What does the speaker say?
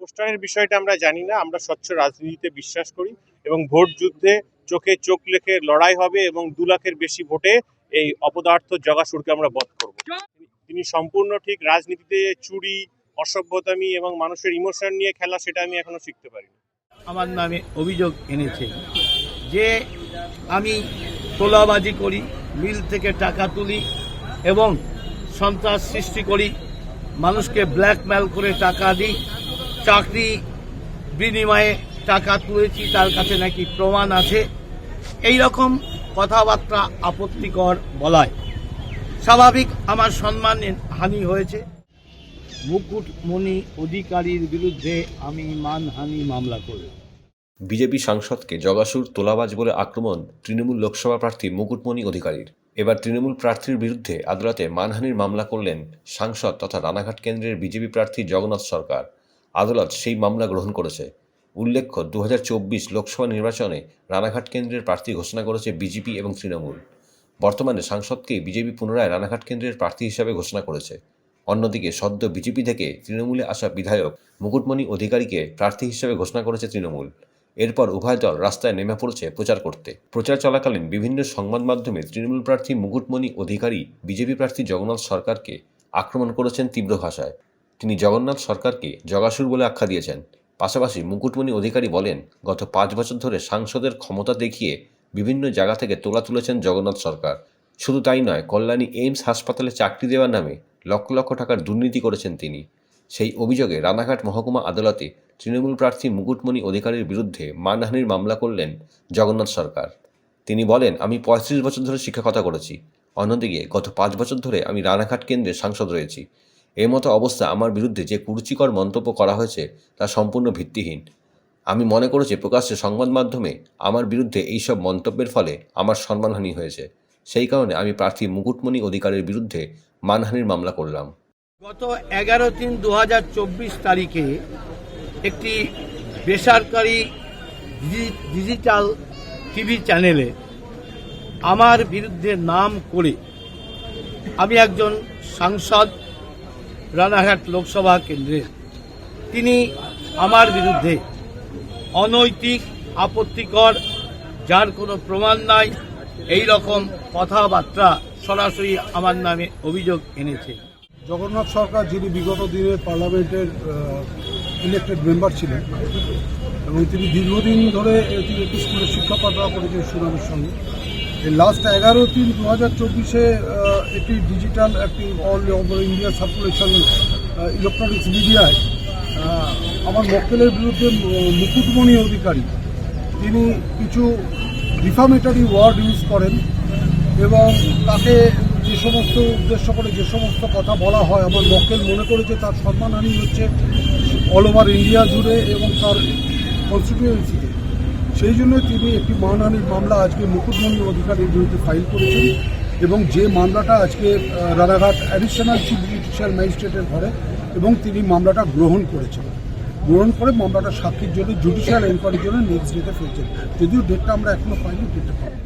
পোস্টারের বিষয়টা আমরা জানি না। আমরা স্বচ্ছ রাজনীতিতে বিশ্বাস করি এবং ভোট যুদ্ধে চোখে চোখ রেখে লড়াই হবে এবং 2 লাখের বেশি ভোটে এই অপদার্থ জগাসুরকে আমরা বধ করব। তিনি সম্পূর্ণ ঠিক। রাজনীতিতে চুরি, অসভ্যতামি এবং মানুষের ইমোশন নিয়ে খেলা, সেটা আমি এখনো শিখতে পারিনি। আমার নামে অভিযোগ এনেছে যে আমি তোলাবাজি করি, মিল থেকে টাকা তুলি এবং সন্ত্রাস সৃষ্টি করি, মানুষকে ব্ল্যাকমেল করে টাকা দিই, চাকরি বিনিময়ে টাকা তুলেছি, তার কাছে নাকি প্রমাণ আছে। এই রকম কথাবার্তা আপত্তিকর বলায় স্বাভাবিক আমার সম্মান হানি হয়েছে। মুকুটমণি অধিকারীর বিরুদ্ধে আমি মানহানি মামলা করব। বিজেপি সাংসদকে জগাসুর, তোলাবাজ বলে আক্রমণ তৃণমূল লোকসভা প্রার্থী মুকুটমণি অধিকারীর। এবার তৃণমূল প্রার্থীর বিরুদ্ধে আদালতে মানহানির মামলা করলেন সাংসদ তথা রানাঘাট কেন্দ্রের বিজেপি প্রার্থী জগন্নাথ সরকার। আদালত সেই মামলা গ্রহণ করেছে। উল্লেখ্য, 2024 লোকসভা নির্বাচনে রানাঘাট কেন্দ্রের প্রার্থী ঘোষণা করেছে বিজেপি এবং তৃণমূল। বর্তমানে সাংসদকে বিজেপি পুনরায় রানাঘাট কেন্দ্রের প্রার্থী হিসাবে ঘোষণা করেছে। অন্যদিকে সদ্য বিজেপি থেকে তৃণমূলে আসা বিধায়ক মুকুটমণি অধিকারীকে প্রার্থী হিসেবে ঘোষণা করেছে তৃণমূল। এরপর উভয় দল রাস্তায় নেমে পড়েছে প্রচার করতে। প্রচার চলাকালীন বিভিন্ন সংবাদ মাধ্যমে তৃণমূল প্রার্থী মুকুটমণি অধিকারী বিজেপি প্রার্থী জগন্নাথ সরকারকে আক্রমণ করেছেন তীব্র ভাষায়। তিনি জগন্নাথ সরকারকে জগাসুর বলে আখ্যা দিয়েছেন। পাশাপাশি মুকুটমণি অধিকারী বলেন, গত 5 বছর ধরে সাংসদের ক্ষমতা দেখিয়ে বিভিন্ন জায়গা থেকে তোলা তুলেছেন জগন্নাথ সরকার। শুধু তাই নয়, কল্যাণী এইমস হাসপাতালে চাকরি দেওয়ার নামে লক্ষ লক্ষ টাকার দুর্নীতি করেছেন তিনি। সেই অভিযোগে রানাঘাট মহকুমা আদালতে তৃণমূল প্রার্থী মুকুটমণি অধিকারীর বিরুদ্ধে মানহানির মামলা করলেন জগন্নাথ সরকার। তিনি বলেন, আমি 35 বছর ধরে শিক্ষকতা করেছি। অন্যদিকে গত 5 বছর ধরে আমি রানাঘাট কেন্দ্রে সাংসদ রয়েছি। এই মতো অবস্থা আমার বিরুদ্ধে যে কুরুচিকর মন্তব্য করা হয়েছে তা সম্পূর্ণ ভিত্তিহীন। আমি মনে করেছি প্রকাশ্যে সংবাদ মাধ্যমে আমার বিরুদ্ধে এইসব মন্তব্যের ফলে আমার সম্মানহানি হয়েছে। সেই কারণে আমি প্রার্থী মুকুটমণি অধিকারীর বিরুদ্ধে মানহানির মামলা করলাম। গত 11/3/2024 তারিখে একটি বেসরকারি ডিজিটাল টিভি চ্যানেলে আমার বিরুদ্ধে নাম করে আমি একজন সাংসদ রানাঘাট লোকসভা কেন্দ্রের, তিনি আমার বিরুদ্ধে অনৈতিক, আপত্তিকর, যার কোনো প্রমাণ নাই, এই রকম কথাবার্তা সরাসরি আমার নামে অভিযোগ এনেছে। জগন্নাথ সরকার, যিনি বিগত দিনে পার্লামেন্টের ইলেক্টেড মেম্বার ছিলেন এবং তিনি দীর্ঘদিন ধরে তিনি একটি স্কুলের শিক্ষকতা করেছেন সুনামের সঙ্গে। এই লাস্ট 11/3/2024 একটি ডিজিটাল, একটি all over India circulation electronics মিডিয়ায় আমার মক্কেলের বিরুদ্ধে মুকুটমণি অধিকারী তিনি কিছু ডিফামেটরি ওয়ার্ড ইউজ করেন এবং তাকে যে সমস্ত উদ্দেশ্য করে যে সমস্ত কথা বলা হয়, আমার মক্কেল মনে করেছে তার সম্মানহানি হচ্ছে অল ওভার ইন্ডিয়া জুড়ে এবং তার কনস্টিটিউয়েন্সিতে। সেই জন্য তিনি একটি মানহানির মামলা আজকে মুকুটমণি অধিকারীর বিরুদ্ধে ফাইল করেছেন এবং যে মামলাটা আজকে রানাঘাট অ্যাডিশনাল চিফ জুডিশিয়াল ম্যাজিস্ট্রেটের ঘরে এবং তিনি মামলাটা গ্রহণ করেছেন। গ্রহণ করে মামলাটা সাক্ষীর জন্য জুডিশিয়াল এনকোয়ারির জন্য নেক্সট ডেটে ফেলছেন। যদিও ডেটটা আমরা এখনো পাইনি, ডেটটা পাবো।